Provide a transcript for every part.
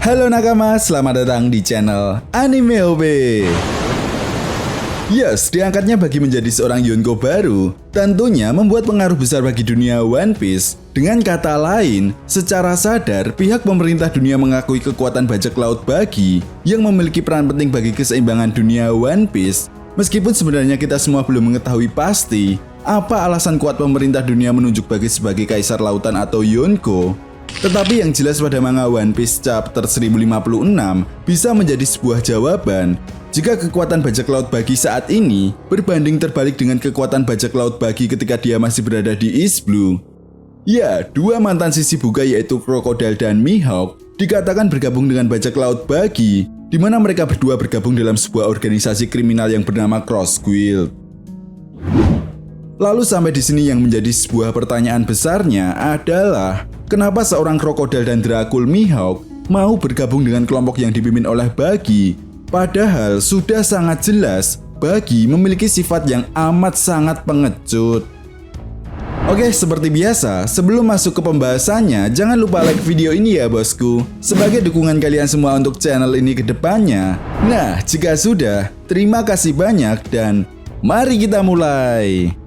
Halo nakama, selamat datang di channel Anime OB. Yes, diangkatnya bagi menjadi seorang Yonko baru tentunya membuat pengaruh besar bagi dunia One Piece. Dengan kata lain, secara sadar pihak pemerintah dunia mengakui kekuatan bajak laut Buggy yang memiliki peran penting bagi keseimbangan dunia One Piece. Meskipun sebenarnya kita semua belum mengetahui pasti apa alasan kuat pemerintah dunia menunjuk Buggy sebagai kaisar lautan atau Yonko, tetapi yang jelas pada manga One Piece chapter 1056 bisa menjadi sebuah jawaban jika kekuatan bajak laut Buggy saat ini berbanding terbalik dengan kekuatan bajak laut Buggy ketika dia masih berada di East Blue. Ya, dua mantan Shichibukai yaitu Crocodile dan Mihawk dikatakan bergabung dengan bajak laut Buggy, di mana mereka berdua bergabung dalam sebuah organisasi kriminal yang bernama Cross Guild. Lalu sampai di sini yang menjadi sebuah pertanyaan besarnya adalah kenapa seorang Crocodile dan Dracul Mihawk mau bergabung dengan kelompok yang dipimpin oleh Buggy? Padahal sudah sangat jelas Buggy memiliki sifat yang amat sangat pengecut. Oke, seperti biasa, sebelum masuk ke pembahasannya, jangan lupa like video ini ya bosku, sebagai dukungan kalian semua untuk channel ini ke depannya. Nah, jika sudah, terima kasih banyak dan mari kita mulai.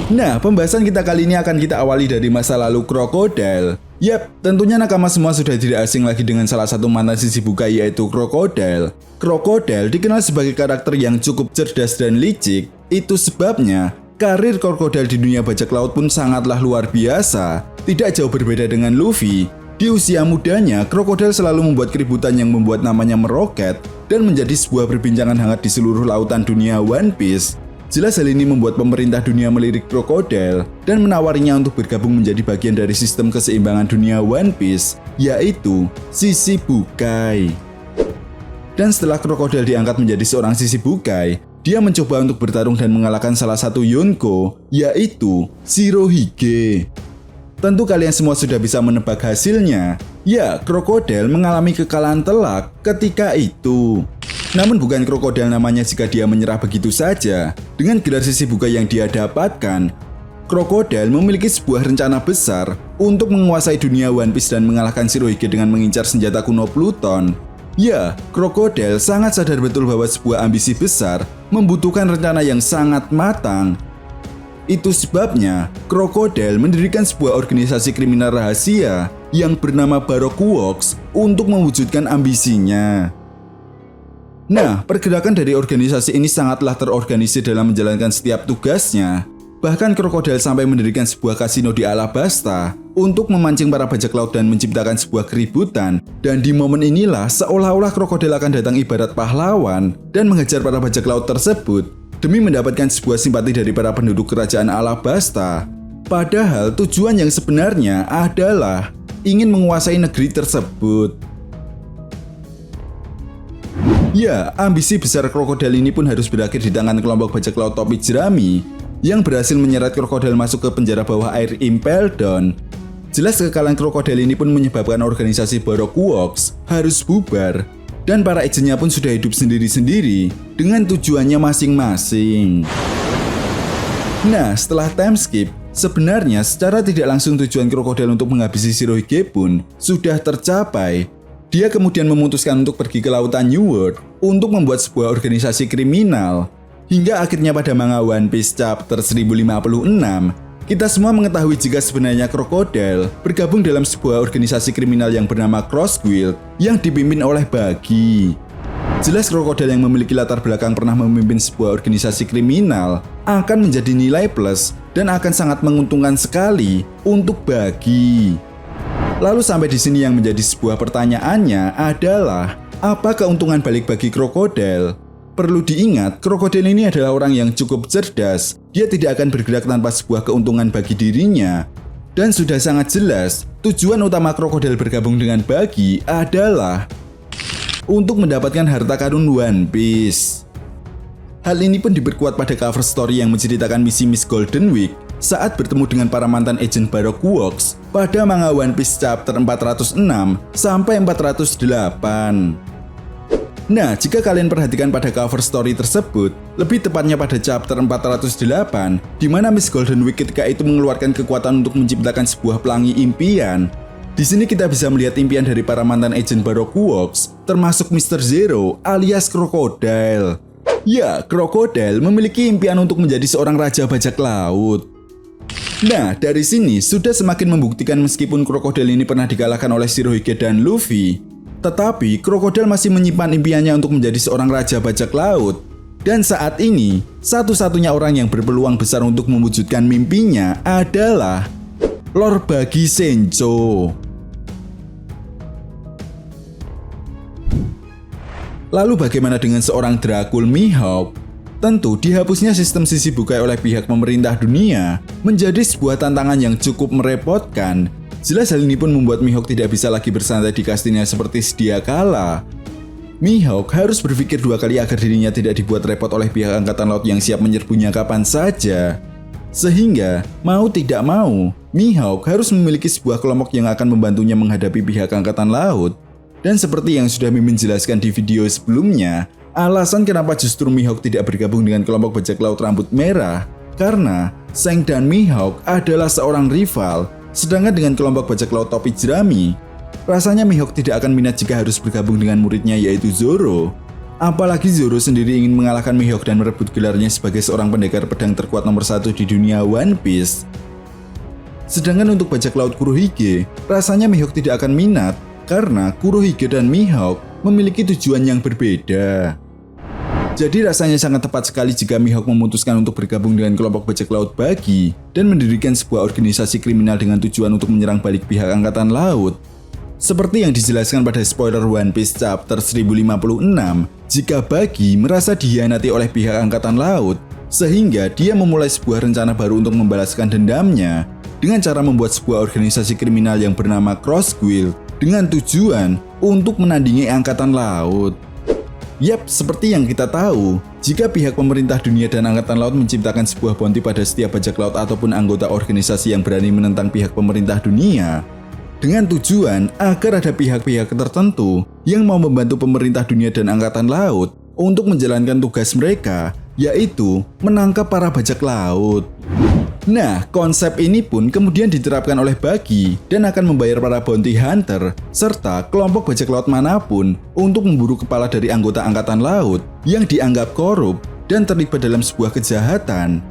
Nah, pembahasan kita kali ini akan kita awali dari masa lalu Crocodile. Yap, tentunya nakama semua sudah tidak asing lagi dengan salah satu mantan Shichibukai yaitu Crocodile. Crocodile dikenal sebagai karakter yang cukup cerdas dan licik. Itu sebabnya karir Crocodile di dunia bajak laut pun sangatlah luar biasa. Tidak jauh berbeda dengan Luffy. Di usia mudanya, Crocodile selalu membuat keributan yang membuat namanya meroket dan menjadi sebuah perbincangan hangat di seluruh lautan dunia One Piece. Jelas hal ini membuat pemerintah dunia melirik Crocodile dan menawarinya untuk bergabung menjadi bagian dari sistem keseimbangan dunia One Piece, yaitu Shichibukai. Dan setelah Crocodile diangkat menjadi seorang Shichibukai, dia mencoba untuk bertarung dan mengalahkan salah satu Yonko, yaitu Shirohige. Tentu kalian semua sudah bisa menebak hasilnya. Ya, Crocodile mengalami kekalahan telak ketika itu. Namun bukan Crocodile namanya jika dia menyerah begitu saja. Dengan gelar Shichibukai yang dia dapatkan, Crocodile memiliki sebuah rencana besar untuk menguasai dunia One Piece dan mengalahkan Shirohige dengan mengincar senjata kuno Pluton. Ya, Crocodile sangat sadar betul bahwa sebuah ambisi besar membutuhkan rencana yang sangat matang. Itu sebabnya Crocodile mendirikan sebuah organisasi kriminal rahasia yang bernama Baroque Works untuk mewujudkan ambisinya. Nah, pergerakan dari organisasi ini sangatlah terorganisir dalam menjalankan setiap tugasnya. Bahkan Crocodile sampai mendirikan sebuah kasino di Alabasta untuk memancing para bajak laut dan menciptakan sebuah keributan. Dan di momen inilah seolah-olah Crocodile akan datang ibarat pahlawan dan menghajar para bajak laut tersebut demi mendapatkan sebuah simpati dari para penduduk kerajaan Alabasta. Padahal tujuan yang sebenarnya adalah ingin menguasai negeri tersebut. Ya, ambisi besar Crocodile ini pun harus berakhir di tangan kelompok bajak laut topi jerami yang berhasil menyeret Crocodile masuk ke penjara bawah air Impel Down. Jelas kekalahan Crocodile ini pun menyebabkan organisasi Baroque Works harus bubar dan para agennya pun sudah hidup sendiri-sendiri dengan tujuannya masing-masing. Nah, setelah time skip, sebenarnya secara tidak langsung tujuan Crocodile untuk menghabisi Shirohige pun sudah tercapai. Dia kemudian memutuskan untuk pergi ke lautan New World untuk membuat sebuah organisasi kriminal. Hingga akhirnya pada manga One Piece chapter 1056, kita semua mengetahui jika sebenarnya Crocodile bergabung dalam sebuah organisasi kriminal yang bernama Cross Guild yang dipimpin oleh Buggy. Jelas Crocodile yang memiliki latar belakang pernah memimpin sebuah organisasi kriminal akan menjadi nilai plus dan akan sangat menguntungkan sekali untuk Buggy. Lalu sampai di sini yang menjadi sebuah pertanyaannya adalah apa keuntungan balik bagi Crocodile? Perlu diingat, Crocodile ini adalah orang yang cukup cerdas. Dia tidak akan bergerak tanpa sebuah keuntungan bagi dirinya. Dan sudah sangat jelas, tujuan utama Crocodile bergabung dengan Buggy adalah untuk mendapatkan harta karun One Piece. Hal ini pun diperkuat pada cover story yang menceritakan misi Miss Golden Week saat bertemu dengan para mantan agent Baroque Works pada manga One Piece chapter 406 sampai 408. Nah, jika kalian perhatikan pada cover story tersebut, lebih tepatnya pada chapter 408, di mana Miss Golden Week ketika itu mengeluarkan kekuatan untuk menciptakan sebuah pelangi impian. Di sini kita bisa melihat impian dari para mantan agent Baroque Works, termasuk Mr. Zero alias Crocodile. Ya, Crocodile memiliki impian untuk menjadi seorang raja bajak laut. Nah, dari sini sudah semakin membuktikan meskipun Crocodile ini pernah dikalahkan oleh Shirohige dan Luffy, tetapi Crocodile masih menyimpan impiannya untuk menjadi seorang raja bajak laut. Dan saat ini, satu-satunya orang yang berpeluang besar untuk mewujudkan mimpinya adalah Lord Buggy Sencho. Lalu bagaimana dengan seorang Dracul Mihawk? Tentu dihapusnya sistem Shichibukai oleh pihak pemerintah dunia menjadi sebuah tantangan yang cukup merepotkan. Jelas hal ini pun membuat Mihawk tidak bisa lagi bersantai di kastilnya seperti sedia kala. Mihawk harus berpikir dua kali agar dirinya tidak dibuat repot oleh pihak angkatan laut yang siap menyerbunya kapan saja. Sehingga, mau tidak mau, Mihawk harus memiliki sebuah kelompok yang akan membantunya menghadapi pihak angkatan laut. Dan seperti yang sudah Mimin jelaskan di video sebelumnya, alasan kenapa justru Mihawk tidak bergabung dengan kelompok bajak laut rambut merah, karena Zeng dan Mihawk adalah seorang rival. Sedangkan dengan kelompok bajak laut topi jerami, rasanya Mihawk tidak akan minat jika harus bergabung dengan muridnya yaitu Zoro. Apalagi Zoro sendiri ingin mengalahkan Mihawk dan merebut gelarnya sebagai seorang pendekar pedang terkuat nomor 1 di dunia One Piece. Sedangkan untuk bajak laut Kurohige, rasanya Mihawk tidak akan minat karena Kurohige dan Mihawk memiliki tujuan yang berbeda. Jadi rasanya sangat tepat sekali jika Mihawk memutuskan untuk bergabung dengan kelompok bajak laut Buggy dan mendirikan sebuah organisasi kriminal dengan tujuan untuk menyerang balik pihak angkatan laut. Seperti yang dijelaskan pada spoiler One Piece chapter 1056, jika Buggy merasa dihianati oleh pihak angkatan laut, sehingga dia memulai sebuah rencana baru untuk membalaskan dendamnya dengan cara membuat sebuah organisasi kriminal yang bernama Cross Guild dengan tujuan untuk menandingi angkatan laut. Yap, seperti yang kita tahu, jika pihak pemerintah dunia dan angkatan laut menciptakan sebuah bounty pada setiap bajak laut ataupun anggota organisasi yang berani menentang pihak pemerintah dunia, dengan tujuan agar ada pihak-pihak tertentu yang mau membantu pemerintah dunia dan angkatan laut untuk menjalankan tugas mereka, yaitu menangkap para bajak laut. Nah, konsep ini pun kemudian diterapkan oleh Buggy dan akan membayar para bounty hunter serta kelompok bajak laut manapun untuk memburu kepala dari anggota angkatan laut yang dianggap korup dan terlibat dalam sebuah kejahatan.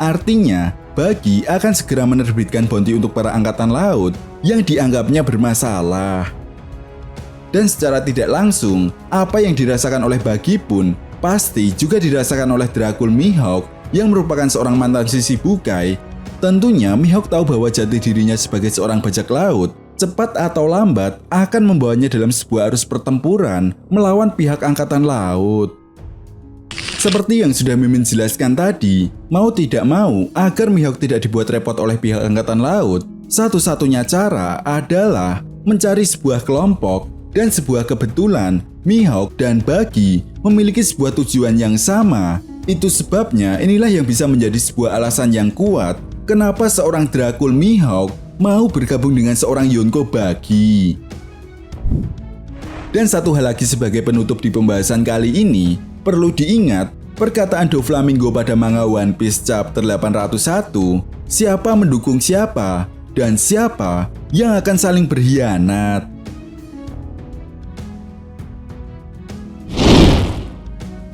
Artinya, Buggy akan segera menerbitkan bounty untuk para angkatan laut yang dianggapnya bermasalah. Dan secara tidak langsung, apa yang dirasakan oleh Buggy pun pasti juga dirasakan oleh Dracul Mihawk yang merupakan seorang mantan Shichibukai. Tentunya Mihawk tahu bahwa jati dirinya sebagai seorang bajak laut cepat atau lambat akan membawanya dalam sebuah arus pertempuran melawan pihak angkatan laut. Seperti yang sudah Mimin jelaskan tadi, mau tidak mau agar Mihawk tidak dibuat repot oleh pihak angkatan laut, satu-satunya cara adalah mencari sebuah kelompok. Dan sebuah kebetulan, Mihawk dan Buggy memiliki sebuah tujuan yang sama. Itu sebabnya inilah yang bisa menjadi sebuah alasan yang kuat kenapa seorang Dracul Mihawk mau bergabung dengan seorang Yonko Buggy. Dan satu hal lagi sebagai penutup di pembahasan kali ini, perlu diingat perkataan Doflamingo pada manga One Piece chapter 801, siapa mendukung siapa dan siapa yang akan saling berkhianat.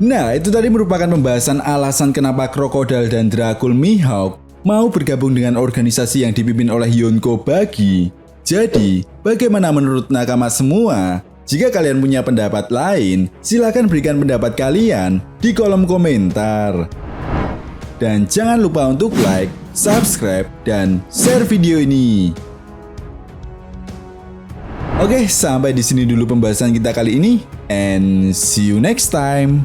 Nah, itu tadi merupakan pembahasan alasan kenapa Crocodile dan Dracul Mihawk mau bergabung dengan organisasi yang dipimpin oleh Yonko Buggy. Jadi, bagaimana menurut nakama semua? Jika kalian punya pendapat lain, silakan berikan pendapat kalian di kolom komentar. Dan jangan lupa untuk like, subscribe, dan share video ini. Oke, sampai di sini dulu pembahasan kita kali ini, and see you next time.